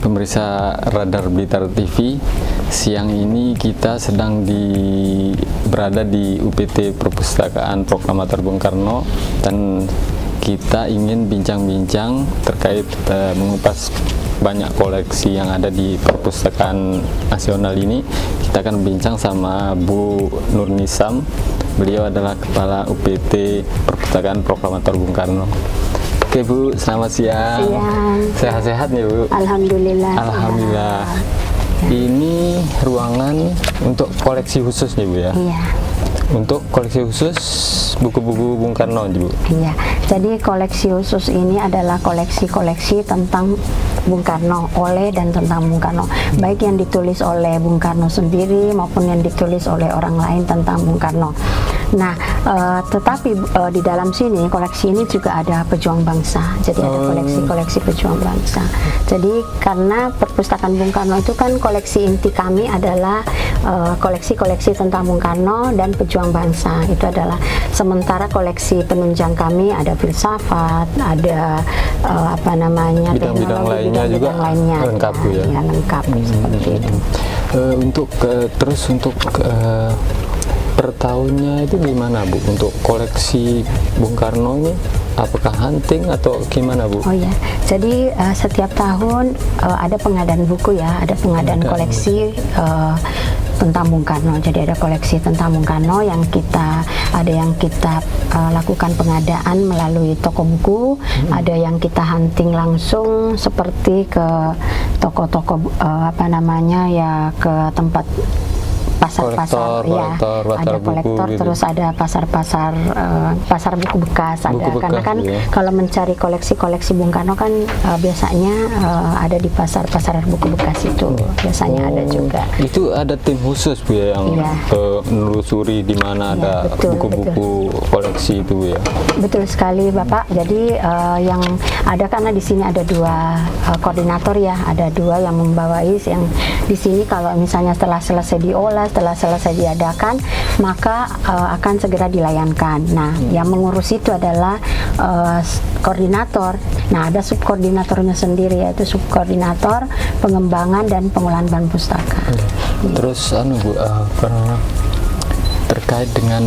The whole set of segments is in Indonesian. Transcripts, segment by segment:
pemirsa Radar Blitar TV. Siang ini kita sedang berada di UPT Perpustakaan Proklamator Bung Karno, dan kita ingin bincang-bincang terkait mengupas banyak koleksi yang ada di Perpustakaan Nasional ini. Kita akan bincang sama Bu Nurnisam. Beliau adalah Kepala UPT Perpustakaan Proklamator Bung Karno. Oke Bu, selamat siang. Sehat-sehat nih Bu? Alhamdulillah. Alhamdulillah. Ini ruangan untuk koleksi khusus nih Bu ya? Iya. Untuk koleksi khusus buku-buku Bung Karno Bu? Iya. Jadi koleksi khusus ini adalah koleksi-koleksi tentang Bung Karno, oleh dan tentang Bung Karno. Baik yang ditulis oleh Bung Karno sendiri maupun yang ditulis oleh orang lain tentang Bung Karno. Nah, tetapi di dalam sini koleksi ini juga ada pejuang bangsa. Jadi ada koleksi-koleksi pejuang bangsa. Jadi karena Perpustakaan Bung Karno itu kan koleksi inti kami adalah koleksi-koleksi tentang Bung Karno dan pejuang bangsa. Itu adalah sementara koleksi penunjang kami ada filsafat, ada bidang-bidang lainnya juga lengkap Bu ya. Ya, lengkap seperti itu. Untuk per tahunnya itu gimana Bu untuk koleksi Bung Karno ini? Apakah hunting atau gimana Bu? Oh ya, jadi setiap tahun ada pengadaan buku ya, ada pengadaan koleksi tentang Bung Karno. Jadi ada koleksi tentang Bung Karno yang kita lakukan pengadaan melalui toko buku, ada yang kita hunting langsung seperti ke toko-toko ke tempat pasar-pasar ya, ada kolektor gitu. Terus ada pasar-pasar pasar buku bekas ada buku karena bekas, kan ya. Kalau mencari koleksi-koleksi Bung Karno kan biasanya ada di pasar-pasar buku bekas itu biasanya ada juga. Itu ada tim khusus Bu ya yang menelusuri di mana ada buku-buku koleksi itu Bu ya. Betul sekali Bapak. Jadi yang ada karena di sini ada dua koordinator ya, ada dua yang membawai yang di sini kalau misalnya setelah selesai diolah, setelah selesai diadakan, maka akan segera dilayankan. Nah, yang mengurus itu adalah koordinator. Nah, ada subkoordinatornya sendiri, yaitu subkoordinator pengembangan dan pengolahan bahan pustaka. Terus Bu, terkait dengan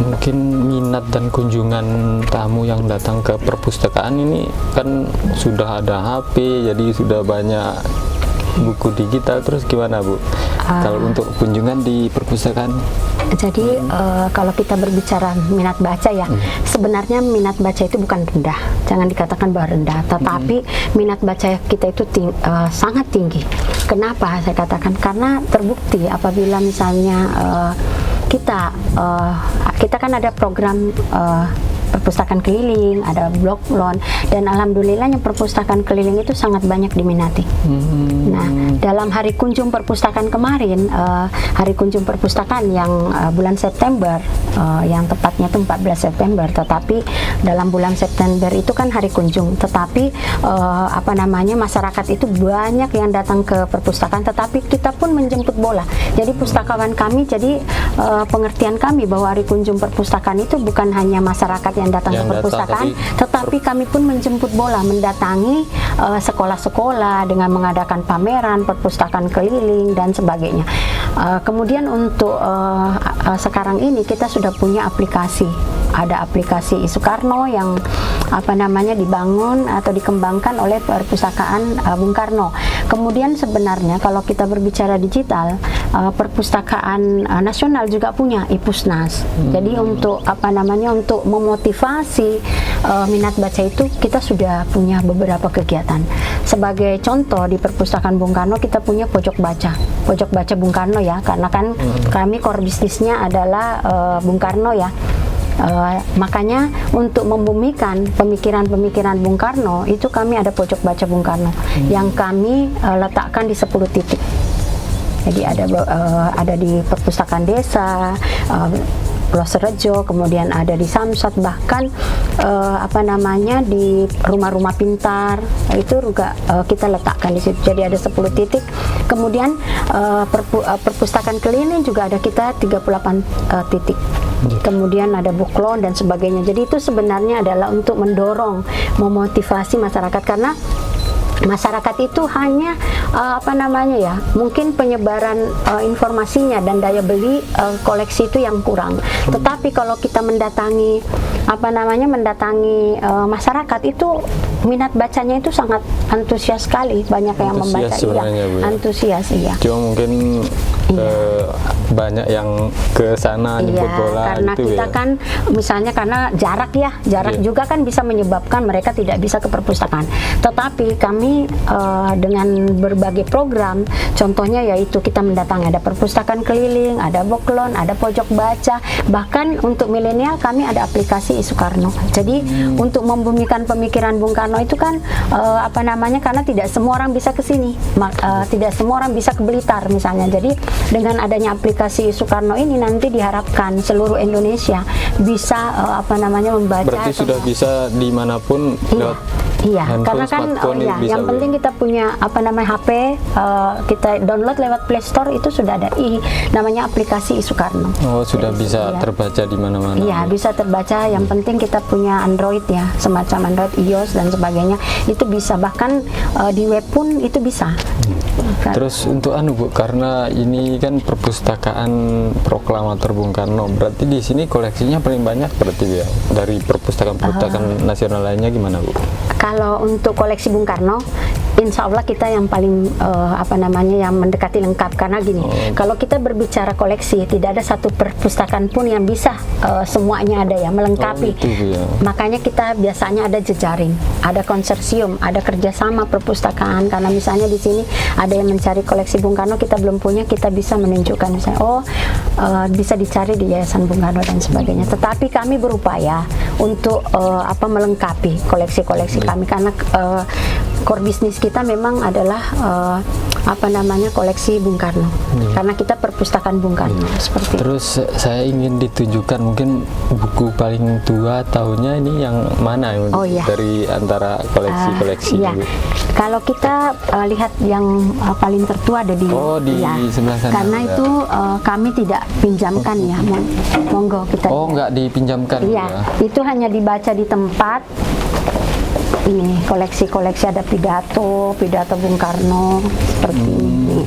mungkin minat dan kunjungan tamu yang datang ke perpustakaan ini, kan sudah ada HP, jadi sudah banyak buku digital. Terus gimana Bu kalau untuk kunjungan di perpustakaan? Jadi kalau kita berbicara minat baca ya, sebenarnya minat baca itu bukan rendah, jangan dikatakan bahwa rendah, tetapi minat baca kita itu sangat tinggi. Kenapa saya katakan? Karena terbukti apabila misalnya kita kan ada program perpustakaan keliling, ada blog loan, dan alhamdulillahnya perpustakaan keliling itu sangat banyak diminati. Nah, dalam hari kunjung perpustakaan kemarin, hari kunjung perpustakaan yang bulan September, yang tepatnya itu 14 September, tetapi dalam bulan September itu kan hari kunjung, tetapi masyarakat itu banyak yang datang ke perpustakaan, tetapi kita pun menjemput bola. Jadi pustakawan kami, jadi pengertian kami bahwa hari kunjung perpustakaan itu bukan hanya masyarakat yang datang ke perpustakaan, tetapi kami pun menjemput bola, mendatangi sekolah-sekolah dengan mengadakan pameran, perpustakaan keliling dan sebagainya. Kemudian untuk sekarang ini kita sudah punya aplikasi, ada aplikasi Soekarno yang dibangun atau dikembangkan oleh perpustakaan Bung Karno. Kemudian sebenarnya kalau kita berbicara digital, perpustakaan nasional juga punya iPusnas. Jadi untuk untuk memotivasi minat baca itu kita sudah punya beberapa kegiatan. Sebagai contoh di perpustakaan Bung Karno kita punya pojok baca Bung Karno ya, karena kan kami core bisnisnya adalah Bung Karno ya. Makanya untuk membumikan pemikiran-pemikiran Bung Karno itu kami ada pojok baca Bung Karno yang kami letakkan di 10 titik. Jadi ada di perpustakaan desa, Ploserejo, kemudian ada di Samsat, bahkan di rumah-rumah pintar itu juga kita letakkan di situ. Jadi ada 10 titik. Kemudian perpustakaan keliling juga ada kita 38 titik. Kemudian ada buklon dan sebagainya. Jadi itu sebenarnya adalah untuk mendorong, memotivasi masyarakat, karena masyarakat itu hanya mungkin penyebaran informasinya dan daya beli koleksi itu yang kurang. Tetapi kalau kita mendatangi masyarakat itu minat bacanya itu sangat antusias sekali, banyak yang membaca. Antusias, iya. Cuma mungkin banyak yang ke sana jemput bola karena gitu kita ya. kan misalnya karena jarak juga kan bisa menyebabkan mereka tidak bisa ke perpustakaan. Tetapi kami dengan berbagai program, contohnya yaitu kita mendatangi ada perpustakaan keliling, ada boklon, ada pojok baca, bahkan untuk milenial kami ada aplikasi Soekarno. Jadi untuk membumikan pemikiran Bung Karno itu kan karena tidak semua orang bisa ke sini, tidak semua orang bisa ke Blitar misalnya. Jadi dengan adanya aplikasi Soekarno ini nanti diharapkan seluruh Indonesia bisa membaca. Berarti sudah bisa dimanapun lewat karena kan yang penting kita punya HP, kita download lewat Play Store, itu sudah ada namanya aplikasi Soekarno. Sudah bisa terbaca di mana-mana. Iya, bisa terbaca. Yang penting kita punya Android ya, semacam Android, iOS dan sebagainya, itu bisa, bahkan di web pun itu bisa. Terus untuk Bu, karena ini kan perpustakaan proklamator Bung Karno, berarti di sini koleksinya paling banyak berarti ya dari perpustakaan nasional lainnya gimana Bu? Kalau untuk koleksi Bung Karno, insya Allah kita yang paling yang mendekati lengkap, karena gini, kalau kita berbicara koleksi tidak ada satu perpustakaan pun yang bisa semuanya ada ya, melengkapi. Makanya kita biasanya ada jejaring, ada konsorsium, ada kerjasama perpustakaan, karena misalnya di sini ada yang mencari koleksi Bung Karno kita belum punya, kita bisa menunjukkan misalnya bisa dicari di Yayasan Bung Karno dan sebagainya. Tetapi kami berupaya untuk melengkapi koleksi-koleksi kami, karena core bisnis kita memang adalah koleksi Bung Karno, karena kita perpustakaan Bung Karno seperti. Terus saya ingin ditunjukkan mungkin buku paling tua tahunnya ini yang mana dari antara koleksi-koleksi. Kalau kita lihat yang paling tertua ada di sebelah sana. Karena itu kami tidak pinjamkan ya, monggo kita. Nggak dipinjamkan. Itu hanya dibaca di tempat. Ini koleksi-koleksi, ada pidato Bung Karno seperti ini.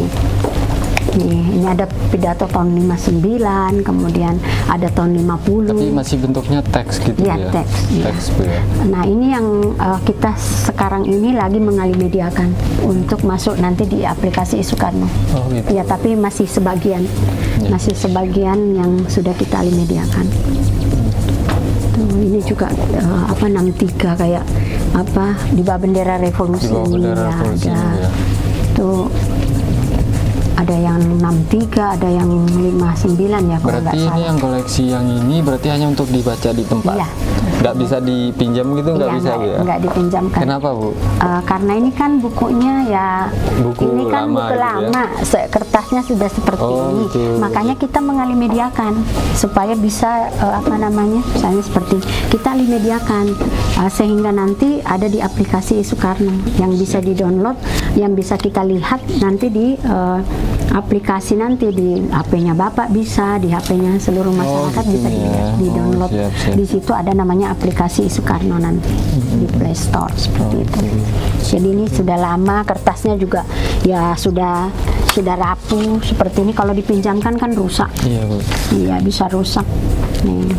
Ini ada pidato tahun 59, kemudian ada tahun 50. Tapi masih bentuknya teks gitu ya? Teks. Nah, ini yang kita sekarang ini lagi mengalimediakan untuk masuk nanti di aplikasi Soekarno. Ya, tapi masih sebagian. Masih sebagian yang sudah kita alimediakan. Ini juga 63 kayak di bawah bendera revolusi ini ada. Tuh ada yang 63, ada yang 59 ya. Berarti ini yang koleksi yang ini berarti hanya untuk dibaca di tempat. Nggak bisa dipinjam gitu, nggak bisa ya? Nggak dipinjamkan. Kenapa Bu? Karena ini kan bukunya ini kan buku lama, kertasnya sudah seperti ini. Gitu. Makanya kita mengalimediakan supaya bisa misalnya seperti kita alimediakan sehingga nanti ada di aplikasi Soekarno yang bisa di-download, yang bisa kita lihat nanti di aplikasi, nanti di HP-nya Bapak bisa, di HP-nya seluruh masyarakat bisa di-download. Di situ ada namanya aplikasi Soekarno nanti di Play Store seperti itu. Jadi ini sudah lama, kertasnya juga ya sudah rapuh seperti ini. Kalau dipinjamkan kan rusak. Iya, bisa rusak. Nih.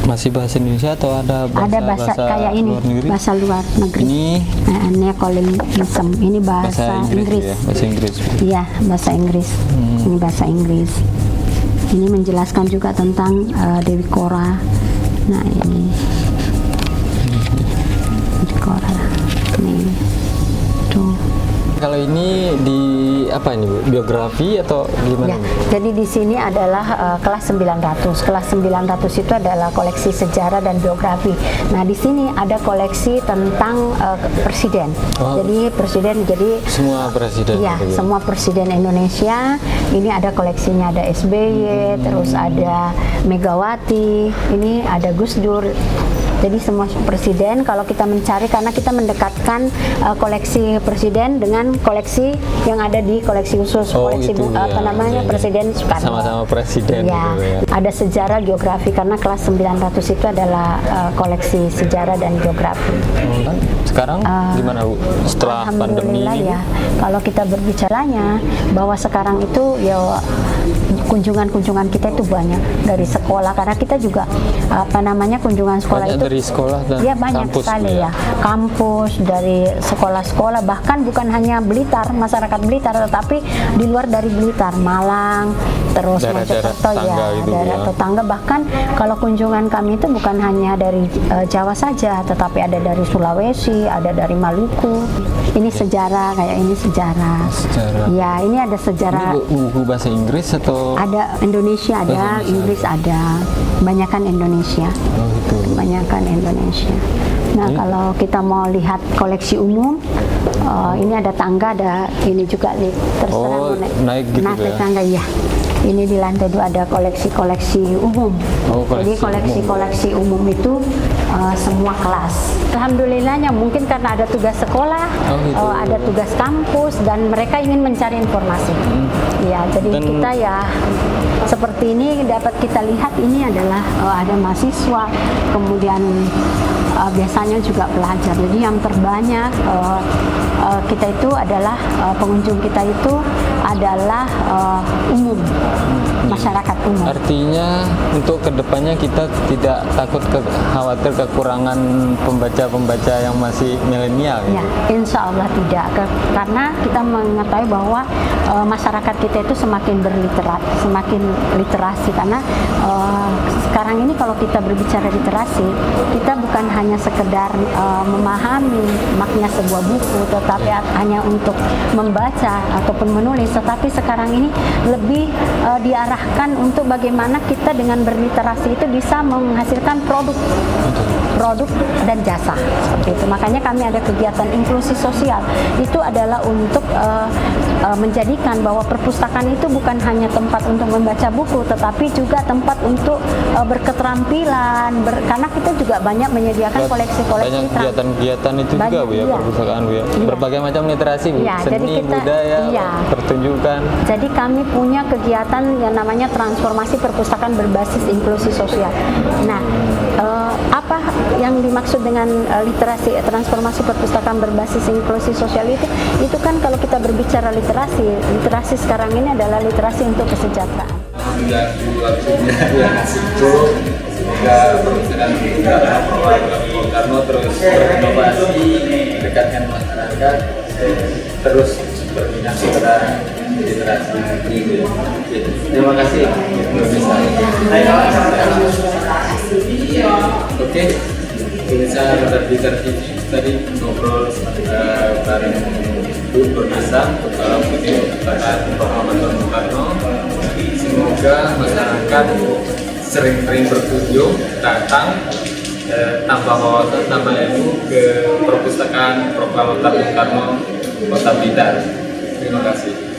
Masih bahasa Indonesia atau ada bahasa kayak ini luar negeri? Bahasa luar negeri. Ini neocolonialism. Ini bahasa Inggris. Bahasa Inggris. Iya, bahasa Inggris. Ini bahasa Inggris. Ini menjelaskan juga tentang Dewi Kora. Nah, ini Dewi Kora. Nih. Tuh. Kalau ini di apa ini Bu? Biografi atau gimana? Ya, jadi di sini adalah kelas 900. Kelas 900 itu adalah koleksi sejarah dan biografi. Nah, di sini ada koleksi tentang presiden. Jadi presiden, jadi semua presiden. Ya, semua presiden Indonesia. Ini ada koleksinya, ada SBY, terus ada Megawati, ini ada Gus Dur. Jadi semua presiden kalau kita mencari, karena kita mendekatkan koleksi presiden dengan koleksi yang ada di koleksi khusus, koleksi gitu, apa ya. namanya, Ya, ya. Presiden Soekarno. Sama-sama presiden Ya, gitu ya. ada sejarah geografi karena kelas 900 itu adalah koleksi sejarah dan geografi. Sekarang gimana Bu? Setelah pandemi Alhamdulillah ini? ya, kalau kita berbicaranya bahwa sekarang itu ya kunjungan-kunjungan kita itu banyak dari sekolah, karena kita juga apa namanya kunjungan sekolah Banyak itu dari sekolah dan ya banyak kampus sekali Bu, ya, kampus dari sekolah-sekolah, bahkan bukan hanya Blitar, masyarakat Blitar, tetapi di luar dari Blitar, Malang, terus Daerah-daerah Mojokerto ya, tetangga gitu daerah ya. tetangga. Bahkan kalau kunjungan kami itu bukan hanya dari Jawa saja, tetapi ada dari Sulawesi, ada dari Maluku. Ini sejarah, kayak ini sejarah. Sejarah. Ya, ini ada sejarah. Ini buku bahasa Inggris atau? Ada Indonesia, ada Bahasa Indonesia. Inggris, ada banyakan Indonesia. Oh gitu. Kebanyakan Indonesia. Nah, kalau kita mau lihat koleksi umum, ini ada tangga, ada ini juga nih. Terserah Oh, mau naik gitu ya? tangga ya. Ini di lantai 2 ada koleksi-koleksi umum. Oh, Jadi koleksi-koleksi umum itu semua kelas. Alhamdulillahnya mungkin karena ada tugas sekolah, Oh, gitu. ada tugas kampus, dan mereka ingin mencari informasi. Ya, jadi Dan- kita ya seperti ini dapat kita lihat, ini adalah ada mahasiswa, kemudian biasanya juga pelajar. Jadi yang terbanyak kita itu adalah pengunjung kita itu adalah umum, masyarakat umum. Artinya untuk kedepannya kita tidak takut khawatir kekurangan pembaca-pembaca yang masih milenial Ya, insya Allah tidak, karena kita mengetahui bahwa masyarakat kita itu semakin semakin literasi, karena sekarang ini kalau kita berbicara literasi, kita bukan hanya sekedar memahami makna sebuah buku, tetapi hanya untuk membaca ataupun menulis, tetapi sekarang ini lebih diarahkan untuk bagaimana kita dengan berliterasi itu bisa menghasilkan produk dan jasa, seperti itu. Makanya kami ada kegiatan inklusi sosial, itu adalah untuk menjadikan bahwa perpustakaan itu bukan hanya tempat untuk membaca buku, tetapi juga tempat untuk berketerampilan, karena kita juga banyak menyediakan koleksi-koleksi banyak kegiatan-kegiatan itu juga Banyak, Bu ya, iya. perpustakaan Bu ya. Iya. Berbagai macam literasi Bu, Iya, jadi seni, kita- budaya, iya. pertunjukan. Jadi kami punya kegiatan yang namanya transformasi perpustakaan berbasis inklusi sosial. Nah, apa yang dimaksud dengan literasi, transformasi perpustakaan berbasis inklusi sosial itu kan kalau kita berbicara literasi sekarang ini adalah literasi untuk kesejahteraan. Mengganggu waktunya yang sibuk, sehingga perpustakaan sejarah Karno terus berinovasi, dekatkan masyarakat, terus berminat tentang literasi. Terima kasih Indonesia. Oke, pemirsa Berbicara TV tadi ngobrol bareng Bu Bernisa, Kepala Putih Perpustakaan Proklamator Bung Karno. Semoga masyarakat sering-sering berkunjung, datang, tambah wawasan, tambah ilmu ke Perpustakaan Proklamator Bung Karno Kota Blitar. Terima kasih.